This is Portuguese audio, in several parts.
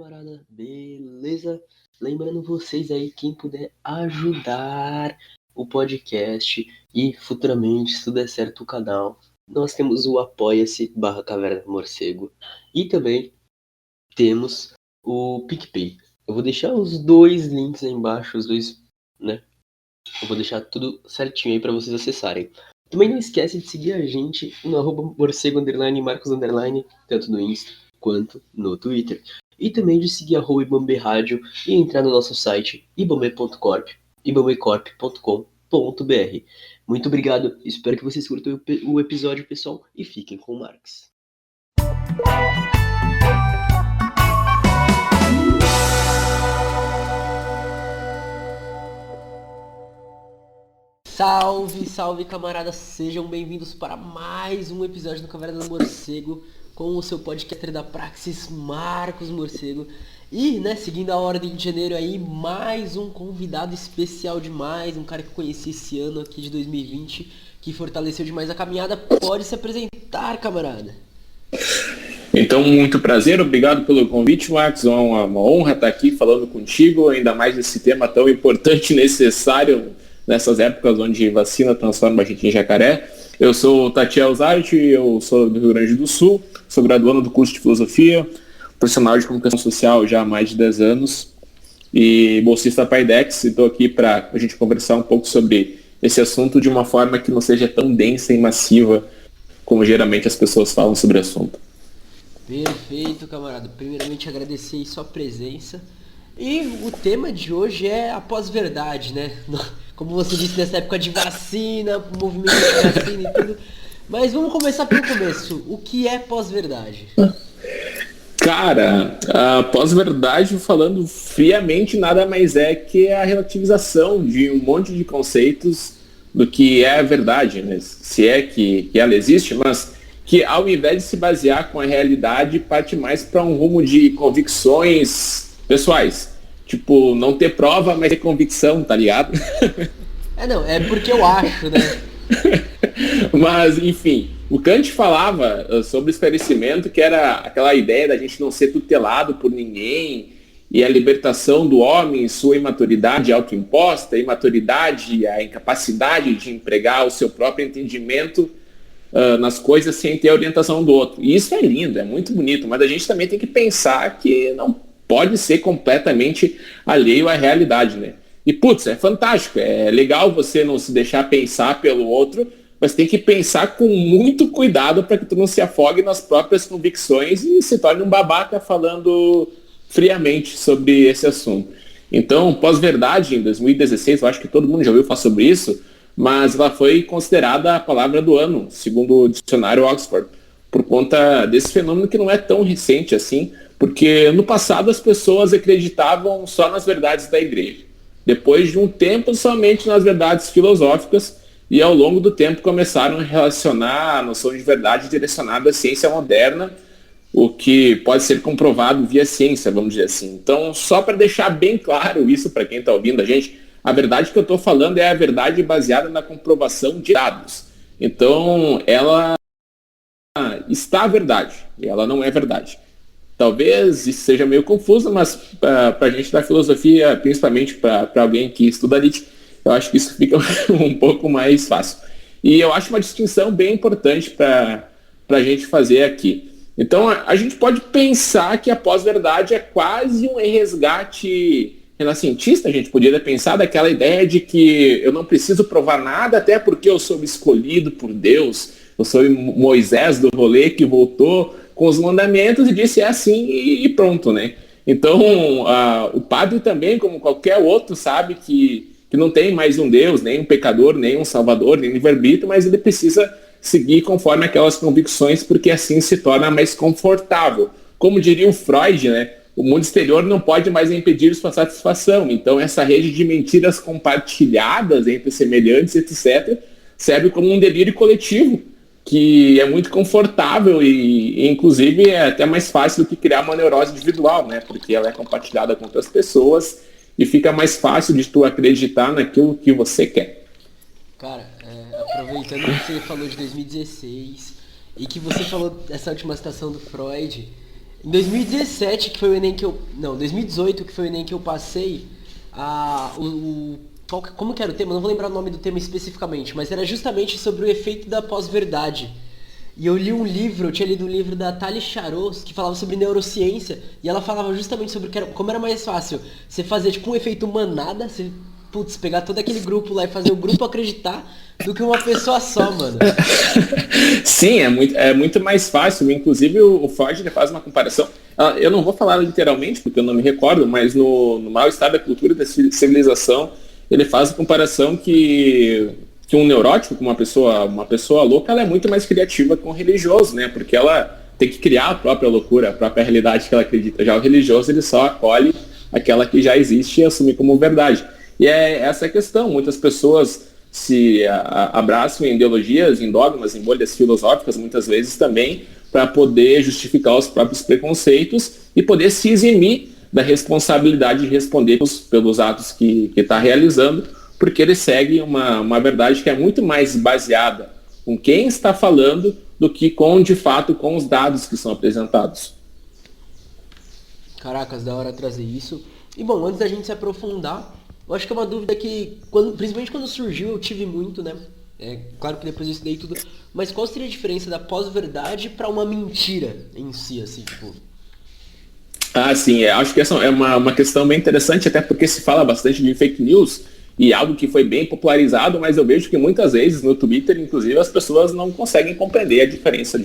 camarada? Beleza? Lembrando vocês aí, quem puder ajudar o podcast e futuramente, se tudo der certo, o canal, nós temos o Apoia-se /Caverna do Morcego e também temos o PicPay. Eu vou deixar os dois links aí embaixo, os dois, né? Eu vou deixar tudo certinho aí pra vocês acessarem. Também não esquece de seguir a gente no @morcego_ Marcos _, tanto no Insta quanto no Twitter. E também de seguir @ibambe rádio e entrar no nosso site ibambe.corp, ibambecorp.com.br. Muito obrigado, espero que vocês curtam o episódio, pessoal, e fiquem com o Marx. Salve, salve camaradas, sejam bem-vindos para mais um episódio do Caverna do Morcego com o seu podcaster da Praxis, Marcos Morcego. E, né, seguindo a ordem de janeiro aí, mais um convidado especial demais, um cara que eu conheci esse ano aqui de 2020, que fortaleceu demais a caminhada. Pode se apresentar, camarada. Então, muito prazer, obrigado pelo convite, Marcos. É uma honra estar aqui falando contigo, ainda mais nesse tema tão importante e necessário nessas épocas onde vacina transforma a gente em jacaré. Eu sou Tatiel Zarte, eu sou do Rio Grande do Sul, sou graduando do curso de Filosofia, profissional de comunicação social já há mais de 10 anos e bolsista Paidex, e estou aqui para a gente conversar um pouco sobre esse assunto de uma forma que não seja tão densa e massiva como geralmente as pessoas falam sobre o assunto. Perfeito, camarada. Primeiramente agradecer aí sua presença. E o tema de hoje é a pós-verdade, né? Como você disse, nessa época de vacina, movimento de vacina e tudo. Mas vamos começar pelo começo. O que é pós-verdade? Cara, a pós-verdade, falando friamente, nada mais é que a relativização de um monte de conceitos do que é a verdade, né? Se é que ela existe, mas que ao invés de se basear com a realidade, parte mais para um rumo de convicções pessoais. Tipo, não ter prova, mas ter convicção, tá ligado? É porque eu acho, né? Mas, enfim, o Kant falava sobre esclarecimento, que era aquela ideia da gente não ser tutelado por ninguém, e a libertação do homem, sua imaturidade autoimposta, a imaturidade, a incapacidade de empregar o seu próprio entendimento nas coisas sem ter a orientação do outro. E isso é lindo, é muito bonito, mas a gente também tem que pensar que não pode ser completamente alheio à realidade, né? E, putz, é fantástico, é legal você não se deixar pensar pelo outro, mas tem que pensar com muito cuidado para que tu não se afogue nas próprias convicções e se torne um babaca falando friamente sobre esse assunto. Então, pós-verdade, em 2016, eu acho que todo mundo já ouviu falar sobre isso, mas ela foi considerada a palavra do ano, segundo o dicionário Oxford, por conta desse fenômeno que não é tão recente assim, porque no passado as pessoas acreditavam só nas verdades da igreja. Depois de um tempo, somente nas verdades filosóficas, e ao longo do tempo começaram a relacionar a noção de verdade direcionada à ciência moderna, o que pode ser comprovado via ciência, vamos dizer assim. Então, só para deixar bem claro isso para quem está ouvindo a gente, a verdade que eu estou falando é a verdade baseada na comprovação de dados. Então, ela está a verdade, e ela não é verdade. Talvez isso seja meio confuso, mas para a gente da filosofia, principalmente para alguém que estuda Nietzsche, eu acho que isso fica um pouco mais fácil. E eu acho uma distinção bem importante para a gente fazer aqui. Então, a gente pode pensar que a pós-verdade é quase um resgate renascentista. A gente poderia pensar daquela ideia de que eu não preciso provar nada, até porque eu sou escolhido por Deus, eu sou Moisés do rolê que voltou com os mandamentos e disse é assim e pronto, né? Então, o padre também, como qualquer outro, sabe que não tem mais um Deus, nem um pecador, nem um salvador, nem livre-arbítrio, mas ele precisa seguir conforme aquelas convicções, porque assim se torna mais confortável. Como diria o Freud, né? O mundo exterior não pode mais impedir sua satisfação. Então, essa rede de mentiras compartilhadas entre semelhantes, etc., serve como um delírio coletivo, que é muito confortável e, inclusive, é até mais fácil do que criar uma neurose individual, né? Porque ela é compartilhada com outras pessoas e fica mais fácil de tu acreditar naquilo que você quer. Cara, aproveitando que você falou de 2016 e que você falou dessa última citação do Freud, Em 2017, que foi o Enem que eu... Não, 2018, que foi o Enem que eu passei, como que era o tema? Não vou lembrar o nome do tema especificamente, mas era justamente sobre o efeito da pós-verdade. E eu li um livro, eu tinha lido um livro da Tali Charot, que falava sobre neurociência, e ela falava justamente sobre como era mais fácil você fazer tipo um efeito manada, você, pegar todo aquele grupo lá e fazer o grupo acreditar, do que uma pessoa só, mano. Sim, é muito mais fácil. Inclusive o Freud ele faz uma comparação. Eu não vou falar literalmente, porque eu não me recordo, mas no Mal-Estar da Cultura e da Civilização, ele faz a comparação que um neurótico, uma pessoa louca, ela é muito mais criativa que um religioso, né? Porque ela tem que criar a própria loucura, a própria realidade que ela acredita. Já o religioso, ele só acolhe aquela que já existe e assume como verdade. E é essa a questão. Muitas pessoas se abraçam em ideologias, em dogmas, em bolhas filosóficas, muitas vezes também, para poder justificar os próprios preconceitos e poder se eximir da responsabilidade de responder pelos atos que está realizando, porque ele segue uma verdade que é muito mais baseada com quem está falando do que de fato, com os dados que são apresentados. Caracas, da hora trazer isso. E bom, antes da gente se aprofundar, eu acho que é uma dúvida que, principalmente quando surgiu, eu tive muito, né? Claro que depois eu estudei tudo, mas qual seria a diferença da pós-verdade para uma mentira em si, assim, tipo... Sim, acho que essa é uma questão bem interessante, até porque se fala bastante de fake news, e algo que foi bem popularizado, mas eu vejo que muitas vezes no Twitter, inclusive, as pessoas não conseguem compreender a diferença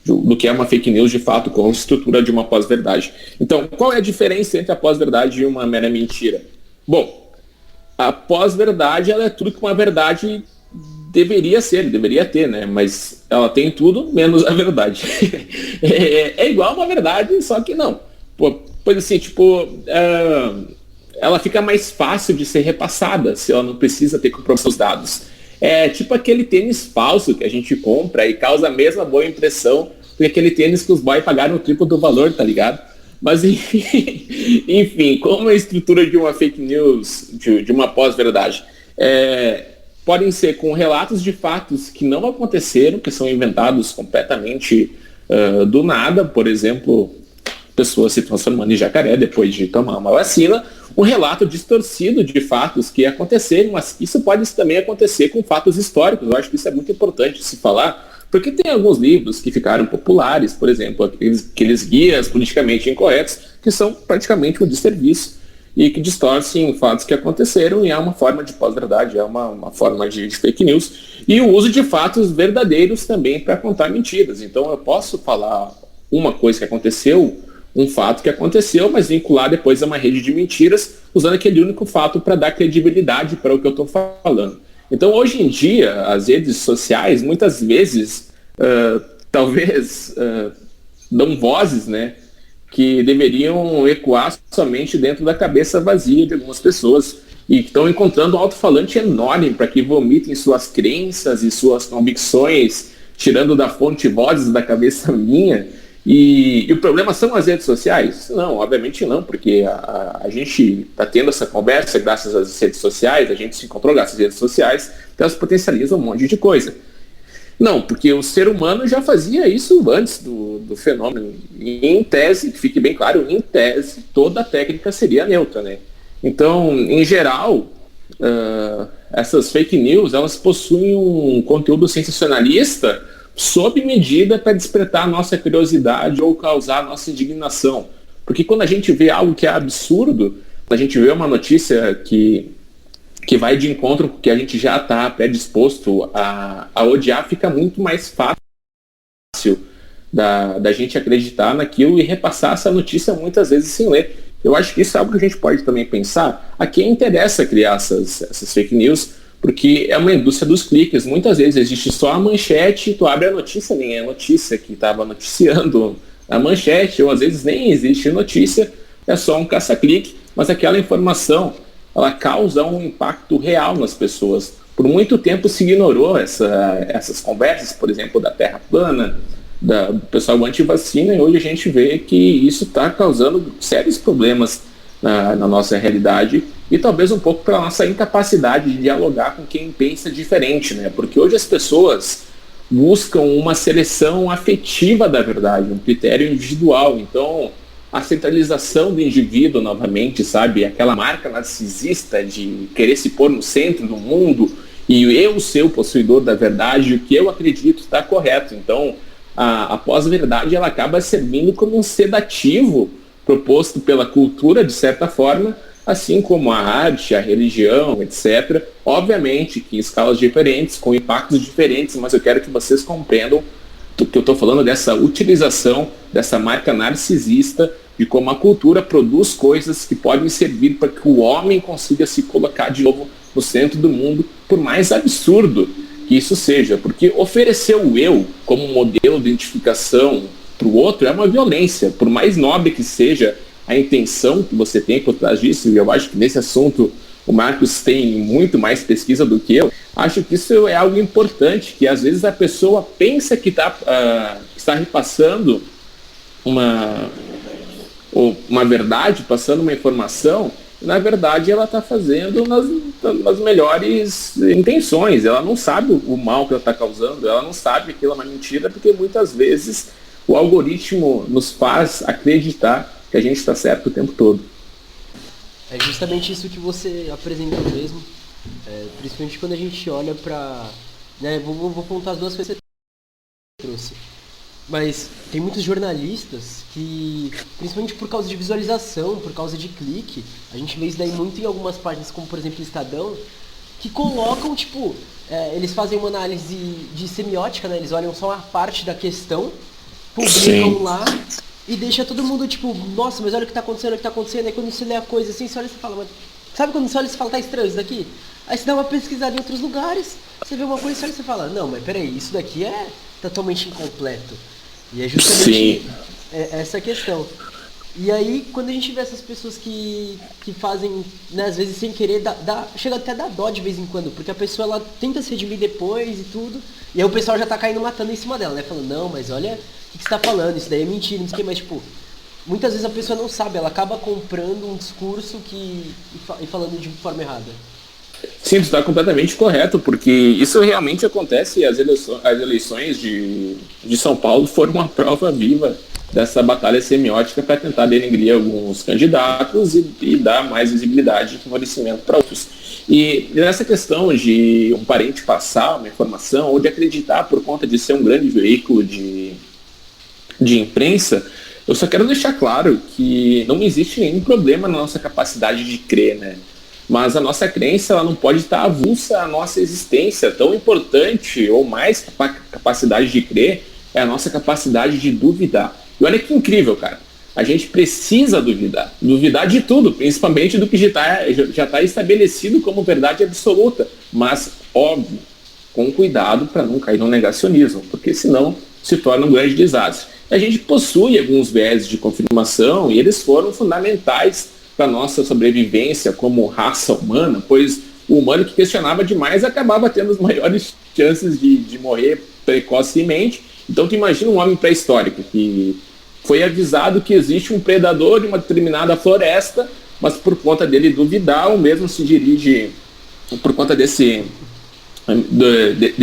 do que é uma fake news de fato com a estrutura de uma pós-verdade. Então, qual é a diferença entre a pós-verdade e uma mera mentira? Bom, a pós-verdade ela é tudo que uma verdade deveria ter, né? Mas ela tem tudo menos a verdade. É igual a uma verdade, só que não. Pois assim, ela fica mais fácil de ser repassada se ela não precisa ter compromisso os dados. É tipo aquele tênis falso que a gente compra e causa a mesma boa impressão do que aquele tênis que os boys pagaram o triplo do valor, tá ligado? Mas enfim, como a estrutura de uma fake news, de uma pós-verdade, podem ser com relatos de fatos que não aconteceram, que são inventados completamente do nada, por exemplo, pessoas se transformando em jacaré depois de tomar uma vacina, um relato distorcido de fatos que aconteceram, mas isso pode também acontecer com fatos históricos. Eu acho que isso é muito importante se falar, porque tem alguns livros que ficaram populares, por exemplo, aqueles guias politicamente incorretos, que são praticamente um desserviço e que distorcem fatos que aconteceram, e é uma forma de pós-verdade, é uma forma de fake news, e o uso de fatos verdadeiros também para contar mentiras. Então eu posso falar uma coisa que aconteceu, um fato que aconteceu, mas vincular depois a uma rede de mentiras, usando aquele único fato para dar credibilidade para o que eu estou falando. Então, hoje em dia, as redes sociais, muitas vezes, talvez, dão vozes, né, que deveriam ecoar somente dentro da cabeça vazia de algumas pessoas e que estão encontrando um alto-falante enorme para que vomitem suas crenças e suas convicções, tirando da fonte vozes da cabeça minha. E o problema são as redes sociais? Não, obviamente não, porque a gente está tendo essa conversa graças às redes sociais, a gente se encontrou graças às redes sociais, então elas potencializam um monte de coisa. Não, porque o ser humano já fazia isso antes do fenômeno. E em tese, que fique bem claro, em tese, toda a técnica seria neutra, né? Então, em geral, essas fake news, elas possuem um conteúdo sensacionalista sob medida para despertar a nossa curiosidade ou causar a nossa indignação. Porque quando a gente vê algo que é absurdo, a gente vê uma notícia que vai de encontro com o que a gente já está predisposto a odiar, fica muito mais fácil da gente acreditar naquilo e repassar essa notícia muitas vezes sem ler. Eu acho que isso é algo que a gente pode também pensar. A quem interessa criar essas fake news, porque é uma indústria dos cliques. Muitas vezes existe só a manchete, tu abre a notícia, nem é a notícia que estava noticiando a manchete, ou às vezes nem existe notícia, é só um caça-clique, mas aquela informação, ela causa um impacto real nas pessoas. Por muito tempo se ignorou essas conversas, por exemplo, da Terra plana, do pessoal anti-vacina, e hoje a gente vê que isso está causando sérios problemas na nossa realidade, e talvez um pouco pela nossa incapacidade de dialogar com quem pensa diferente, né? Porque hoje as pessoas, buscam uma seleção afetiva da verdade, um critério individual. Então, a centralização do indivíduo novamente, sabe? Aquela marca narcisista de querer se pôr no centro do mundo e eu ser o possuidor da verdade, o que eu acredito está correto. Então, a pós-verdade ela acaba servindo como um sedativo proposto pela cultura, de certa forma, assim como a arte, a religião, etc. Obviamente que em escalas diferentes, com impactos diferentes, mas eu quero que vocês compreendam que eu estou falando dessa utilização dessa marca narcisista, de como a cultura produz coisas que podem servir para que o homem consiga se colocar de novo no centro do mundo, por mais absurdo que isso seja, porque oferecer o eu como modelo de identificação para o outro é uma violência, por mais nobre que seja a intenção que você tem por trás disso, e eu acho que nesse assunto o Marcos tem muito mais pesquisa do que eu, acho que isso é algo importante, que às vezes a pessoa pensa que está repassando uma verdade, passando uma informação, e na verdade ela está fazendo nas melhores intenções, ela não sabe o mal que ela está causando, ela não sabe que aquilo é uma mentira, porque muitas vezes o algoritmo nos faz acreditar que a gente está certo o tempo todo. É justamente isso que você apresentou mesmo, principalmente quando a gente olha para... Né, vou contar as duas coisas que você trouxe. Mas tem muitos jornalistas que, principalmente por causa de visualização, por causa de clique, a gente vê isso daí muito em algumas páginas, como por exemplo o Estadão, que colocam, tipo, eles fazem uma análise de semiótica, né? Eles olham só uma parte da questão, publicam lá e deixa todo mundo tipo, nossa, mas olha o que tá acontecendo, aí quando você lê a coisa assim, você olha e você fala, mas... sabe quando você olha e você fala, tá estranho isso daqui? Aí você dá uma pesquisada em outros lugares, você vê uma coisa e você olha e você fala, não, mas peraí, isso daqui é totalmente incompleto. E é justamente essa questão. E aí, quando a gente vê essas pessoas que fazem, né, às vezes sem querer, chega até a dar dó de vez em quando, porque a pessoa ela tenta se redimir depois e tudo, e aí o pessoal já tá caindo matando em cima dela, né? Falando, não, mas olha o que você tá falando, isso daí é mentira, não sei o que, mas tipo, muitas vezes a pessoa não sabe, ela acaba comprando um discurso e falando de forma errada. Sim, tu está completamente correto, porque isso realmente acontece e as eleições de São Paulo foram uma prova viva dessa batalha semiótica para tentar denegrir alguns candidatos e dar mais visibilidade e favorecimento para outros. E nessa questão de um parente passar uma informação ou de acreditar por conta de ser um grande veículo de imprensa, eu só quero deixar claro que não existe nenhum problema na nossa capacidade de crer, né? Mas a nossa crença ela não pode estar avulsa à nossa existência. Tão importante ou mais capacidade de crer é a nossa capacidade de duvidar. E olha que incrível, cara. A gente precisa duvidar. Duvidar de tudo, principalmente do que já está estabelecido como verdade absoluta. Mas, óbvio, com cuidado para não cair no negacionismo, porque senão se torna um grande desastre. A gente possui alguns viés de confirmação e eles foram fundamentais para a nossa sobrevivência como raça humana, pois o humano que questionava demais acabava tendo as maiores chances de morrer precocemente. Então tu imagina um homem pré-histórico que foi avisado que existe um predador em uma determinada floresta, mas por conta dele duvidar, ou mesmo se dirige, por conta dele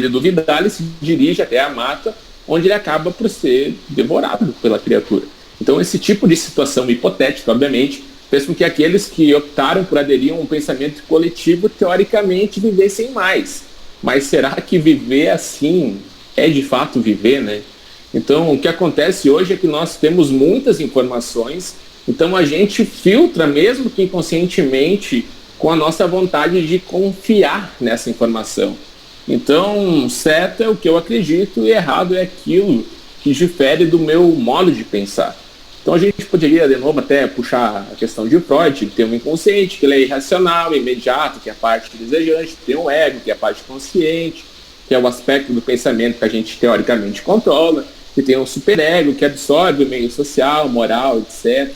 duvidar, ele se dirige até a mata, onde ele acaba por ser devorado pela criatura. Então esse tipo de situação hipotética, obviamente, fez com que aqueles que optaram por aderir a um pensamento coletivo, teoricamente, vivessem mais. Mas será que viver assim é de fato viver, né? Então, o que acontece hoje é que nós temos muitas informações, então a gente filtra, mesmo que inconscientemente, com a nossa vontade de confiar nessa informação. Então, certo é o que eu acredito e errado é aquilo que difere do meu modo de pensar. Então a gente poderia, de novo, até puxar a questão de Freud, que tem um inconsciente, que ele é irracional, imediato, que é a parte desejante, tem um ego, que é a parte consciente, que é o aspecto do pensamento que a gente teoricamente controla, que tem um superego, que absorve o meio social, moral, etc.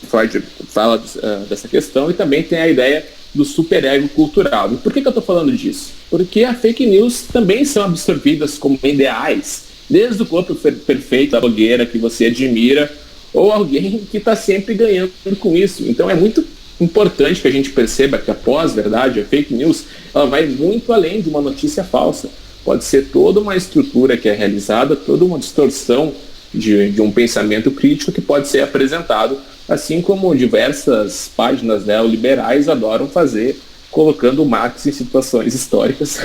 Freud fala dessa questão, e também tem a ideia do superego cultural. E por que eu estou falando disso? Porque as fake news também são absorvidas como ideais, desde o corpo perfeito da blogueira que você admira, ou alguém que está sempre ganhando com isso. Então é muito importante que a gente perceba que a pós-verdade, a fake news, ela vai muito além de uma notícia falsa. pode ser toda uma estrutura que é realizada, toda uma distorção de um pensamento crítico que pode ser apresentado, assim como diversas páginas neoliberais adoram fazer, colocando o Marx em situações históricas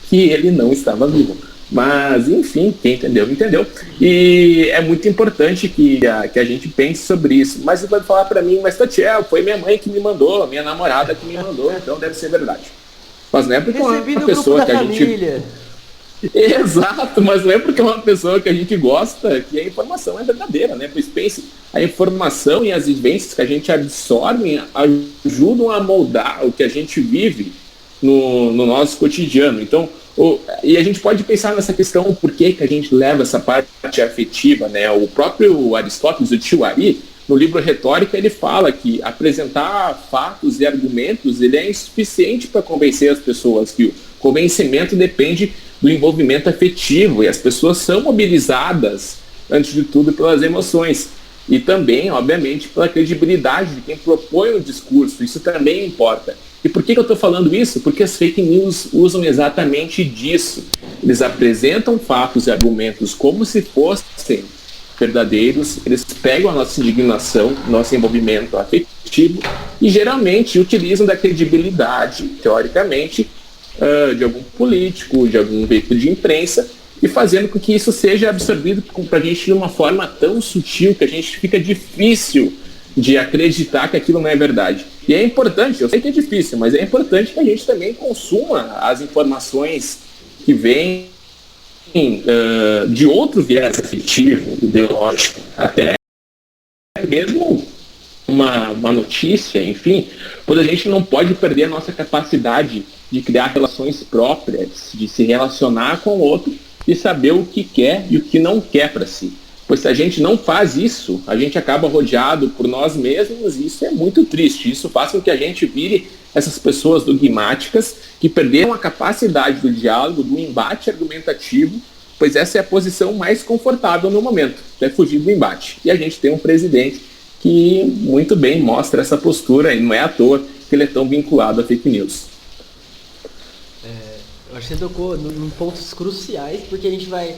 que ele não estava vivo. Mas, enfim, quem entendeu, entendeu. E é muito importante que a gente pense sobre isso. Mas você vai falar para mim, mas Tatiel, foi minha mãe que me mandou, minha namorada que me mandou, então deve ser verdade. Mas não é porque Recebi uma do pessoa grupo que da a família. gente... Exato, mas não é porque é uma pessoa que a gente gosta que a informação é verdadeira, né? Pois pense, a informação e as vivências que a gente absorve ajudam a moldar o que a gente vive no nosso cotidiano. Então, e a gente pode pensar nessa questão, por que a gente leva essa parte afetiva, né? O próprio Aristóteles, o tio Ari, no livro Retórica, ele fala que apresentar fatos e argumentos ele é insuficiente para convencer as pessoas, que o convencimento depende do envolvimento afetivo, e as pessoas são mobilizadas, antes de tudo, pelas emoções. E também, obviamente, pela credibilidade de quem propõe o discurso. Isso também importa. E por que eu estou falando isso? Porque as fake news usam exatamente disso. Eles apresentam fatos e argumentos como se fossem verdadeiros, eles pegam a nossa indignação, nosso envolvimento afetivo e geralmente utilizam da credibilidade, teoricamente, de algum político, de algum veículo de imprensa, e fazendo com que isso seja absorvido para a gente de uma forma tão sutil que a gente fica difícil de acreditar que aquilo não é verdade. E é importante, eu sei que é difícil, mas é importante que a gente também consuma as informações que vêm de outro viés afetivo, ideológico, até mesmo uma notícia, enfim, pois a gente não pode perder a nossa capacidade de criar relações próprias, de se relacionar com o outro e saber o que quer e o que não quer para si. Pois se a gente não faz isso, a gente acaba rodeado por nós mesmos e isso é muito triste. Isso faz com que a gente vire essas pessoas dogmáticas que perderam a capacidade do diálogo, do embate argumentativo, pois essa é a posição mais confortável no momento, é fugir do embate. E a gente tem um presidente que muito bem mostra essa postura e não é à toa que ele é tão vinculado a fake news. Eu acho que você tocou em pontos cruciais, porque a gente vai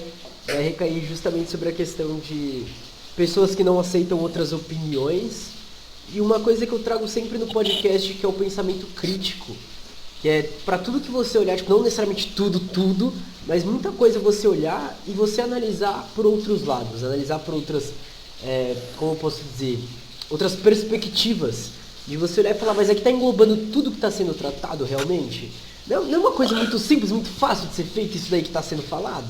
recair justamente sobre a questão de pessoas que não aceitam outras opiniões. E uma coisa que eu trago sempre no podcast, que é o pensamento crítico, que é para tudo que você olhar, tipo, não necessariamente tudo, mas muita coisa você olhar e você analisar por outros lados, analisar por outras, como eu posso dizer, outras perspectivas, de você olhar e falar, mas aqui está englobando tudo que está sendo tratado realmente? Não é uma coisa muito simples, muito fácil de ser feita isso daí que está sendo falado?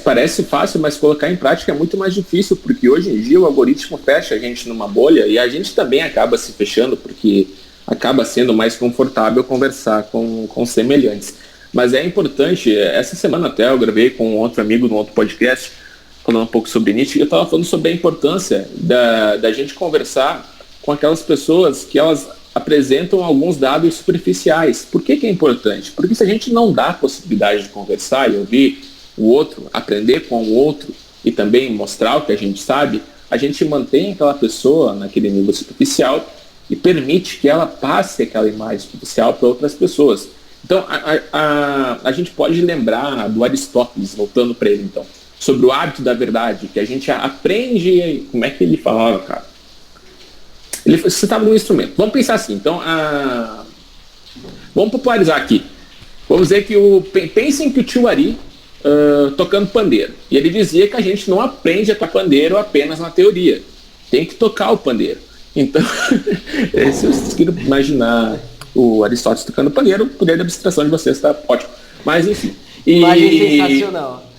Parece fácil, mas colocar em prática é muito mais difícil, porque hoje em dia o algoritmo fecha a gente numa bolha e a gente também acaba se fechando, porque acaba sendo mais confortável conversar com semelhantes. Mas é importante, essa semana até eu gravei com outro amigo no outro podcast, falando um pouco sobre Nietzsche, e eu estava falando sobre a importância da gente conversar com aquelas pessoas que elas apresentam alguns dados superficiais. Por que é importante? Porque se a gente não dá a possibilidade de conversar e ouvir o outro, aprender com o outro e também mostrar o que a gente sabe, a gente mantém aquela pessoa naquele nível superficial e permite que ela passe aquela imagem superficial para outras pessoas. Então, a gente pode lembrar do Aristóteles, voltando para ele então, sobre o hábito da verdade, que a gente aprende, como é que ele falava, cara? Você estava no instrumento. Vamos pensar assim, então, vamos popularizar aqui. Vamos dizer que pensem que o tio Ari tocando pandeiro. E ele dizia que a gente não aprende a tocar pandeiro apenas na teoria. Tem que tocar o pandeiro. Então, se vocês querem imaginar o Aristóteles tocando pandeiro, o poder de abstração de vocês está ótimo. Mas, enfim. Imagem sensacional.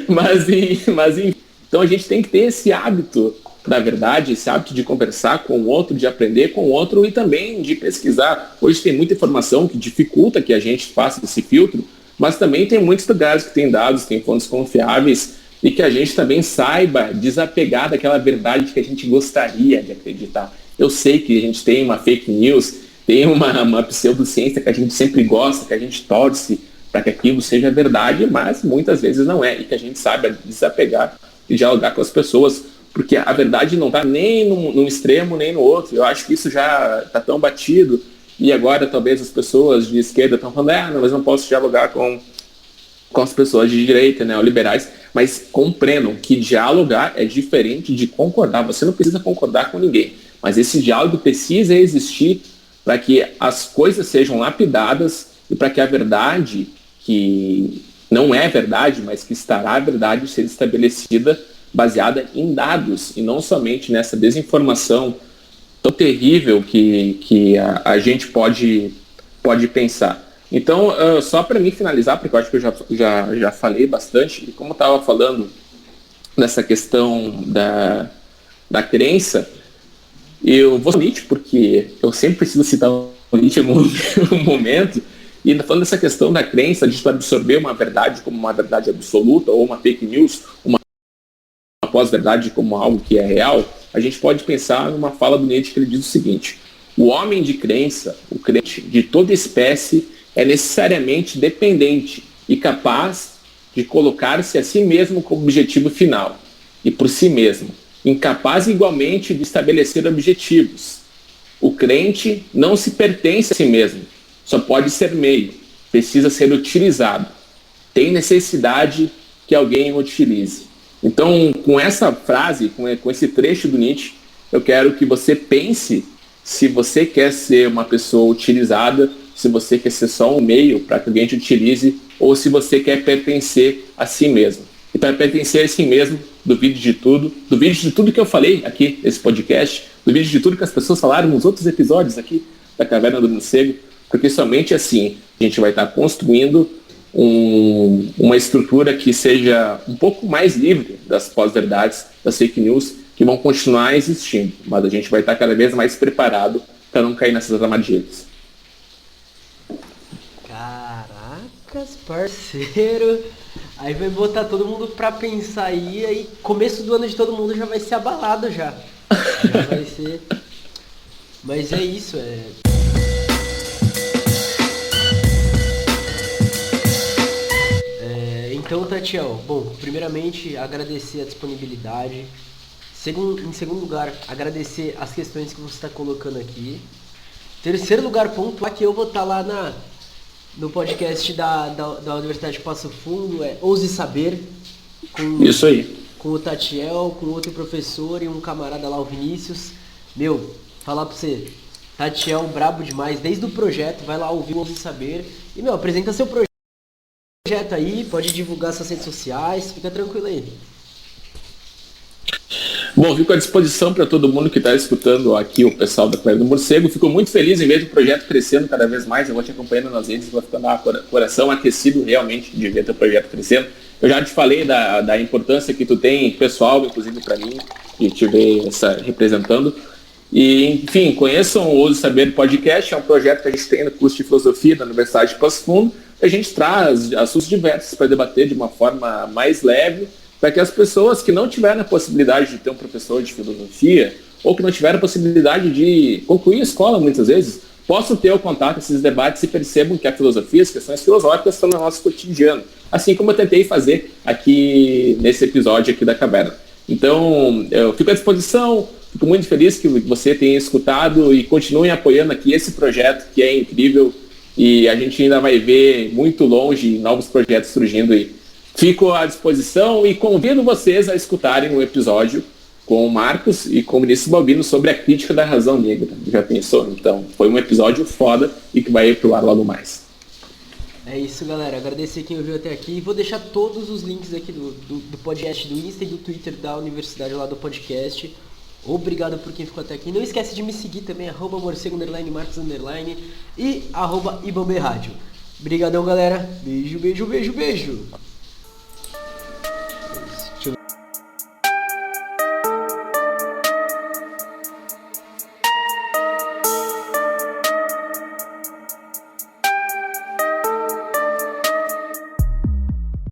mas, enfim. Então, a gente tem que ter esse hábito da verdade, esse hábito de conversar com o outro, de aprender com o outro e também de pesquisar. Hoje tem muita informação que dificulta que a gente faça esse filtro, mas também tem muitos lugares que tem dados, tem fontes confiáveis e que a gente também saiba desapegar daquela verdade que a gente gostaria de acreditar. Eu sei que a gente tem uma fake news, tem uma pseudociência que a gente sempre gosta, que a gente torce para que aquilo seja verdade, mas muitas vezes não é, e que a gente saiba desapegar e dialogar com as pessoas, porque a verdade não está nem num extremo nem no outro. Eu acho que isso já está tão batido e agora talvez as pessoas de esquerda estão falando, não, mas não posso dialogar com as pessoas de direita, neoliberais, mas compreendam que dialogar é diferente de concordar. Você não precisa concordar com ninguém, mas esse diálogo precisa existir para que as coisas sejam lapidadas e para que a verdade, que não é verdade, mas que estará a verdade, seja estabelecida baseada em dados e não somente nessa desinformação tão terrível que a gente pode pensar. Então, só para mim finalizar, porque eu acho que eu já falei bastante, e como eu estava falando nessa questão da crença, eu vou citar Nietzsche, porque eu sempre preciso citar o Nietzsche em algum momento, e falando dessa questão da crença, de absorver uma verdade como uma verdade absoluta, ou uma fake news, uma pós-verdade como algo que é real, a gente pode pensar numa fala do Nietzsche que ele diz o seguinte: o homem de crença, o crente de toda espécie, é necessariamente dependente e capaz de colocar-se a si mesmo como objetivo final, e por si mesmo, incapaz igualmente de estabelecer objetivos. O crente não se pertence a si mesmo, só pode ser meio, precisa ser utilizado. Tem necessidade que alguém o utilize. Então, com essa frase, com esse trecho do Nietzsche, eu quero que você pense se você quer ser uma pessoa utilizada, se você quer ser só um meio para que alguém te utilize, ou se você quer pertencer a si mesmo. E para pertencer a si mesmo, duvide de tudo que eu falei aqui nesse podcast, duvide de tudo que as pessoas falaram nos outros episódios aqui da Caverna do Morcego, porque somente assim a gente vai estar construindo uma estrutura que seja um pouco mais livre das pós-verdades, das fake news, que vão continuar existindo, mas a gente vai estar cada vez mais preparado para não cair nessas armadilhas. Caracas, parceiro! Aí vai botar todo mundo pra pensar aí começo do ano de todo mundo já vai ser abalado já. Já vai ser... Mas é isso, Então, Tatiel, bom, primeiramente agradecer a disponibilidade. Em segundo lugar, agradecer as questões que você está colocando aqui. Terceiro lugar, pontuar que eu vou estar lá no podcast da Universidade de Passo Fundo, Ouse Saber. Isso aí. Com o Tatiel, com outro professor e um camarada lá, o Vinícius. Meu, falar pra você, Tatiel, brabo demais, desde o projeto, vai lá ouvir o Ouse Saber. E, meu, apresenta seu projeto aí, pode divulgar suas redes sociais, fica tranquilo aí. Bom, fico à disposição para todo mundo que está escutando aqui, o pessoal da Caverna do Morcego. Fico muito feliz em ver o projeto crescendo cada vez mais. Eu vou te acompanhando nas redes, vou ficando coração aquecido realmente de ver teu projeto crescendo. Eu já te falei da importância que tu tem, pessoal, inclusive para mim, de te ver representando. E, enfim, conheçam o Ouse Saber Podcast, é um projeto que a gente tem no curso de Filosofia da Universidade de Passo Fundo. A gente traz assuntos diversos para debater de uma forma mais leve, para que as pessoas que não tiveram a possibilidade de ter um professor de filosofia, ou que não tiveram a possibilidade de concluir a escola muitas vezes, possam ter o contato com esses debates e percebam que a filosofia, as questões filosóficas estão no nosso cotidiano, assim como eu tentei fazer aqui nesse episódio aqui da Caverna. Então, eu fico à disposição, fico muito feliz que você tenha escutado e continuem apoiando aqui esse projeto que é incrível e a gente ainda vai ver muito longe novos projetos surgindo aí. Fico à disposição e convido vocês a escutarem um episódio com o Marcos e com o Vinícius Balbino sobre a crítica da razão negra. Já pensou? Então, foi um episódio foda e que vai ir pro ar logo mais. É isso, galera. Agradecer quem ouviu até aqui. Vou deixar todos os links aqui do podcast, do Insta e do Twitter da universidade lá do podcast. Obrigado por quem ficou até aqui. Não esquece de me seguir também, @morcego_, Marcos_ e @ibamberrádio. Obrigadão, galera. Beijo, beijo, beijo, beijo.